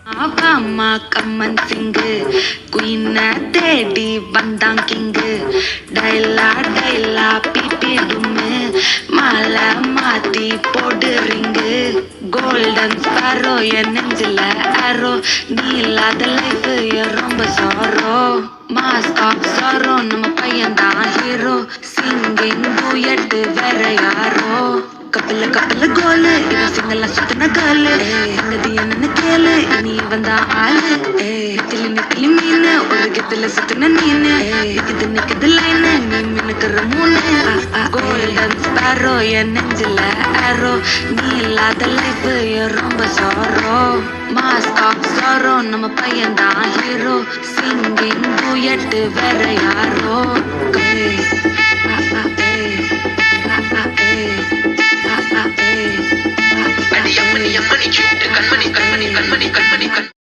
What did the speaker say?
அம்மா கம்மன் சிங்கு குயின தேடி வந்தான் கிங்கு டைலா டைலா பிபிடுமே மாலை மாத்தி போடுறீங்க கோல்டன் ஸ்பாரோ என் நெஞ்சில ஆரோ நீ இல்லாத லைஃப் ரொம்ப சாரோ மாஸ்க் ஆஃப் சாரோ நம்ம பையன் தான் ஹீரோ சிங்கிங் டூயட் வேற யாரோ கப்பல கப்பல கோலு இவன் சிங்கெல்லாம் சுத்தின காலு என்னது என்னன்னு கேளு இனி வந்தா ஆளு நெத்திலி நெத்திலி மீனு ஒரு கெத்துல சுத்தின நீனு இது நிக்குது லைனு நீ மினுக்குற மூணு கோல்டன் ஸ்பாரோ என் நெஞ்சில ஆரோ நீ இல்லாத லைஃப் ரொம்ப சாரோ மாஸ்க் ஆஃப் சாரோ நம்ம பையன் தான் ஹீரோ சிங்கிங் டூயட் வேற யாரோ அடி அம்மணி அம்மணி cute கண்மணி கண்மணி கண்மணி கண்மணி கண்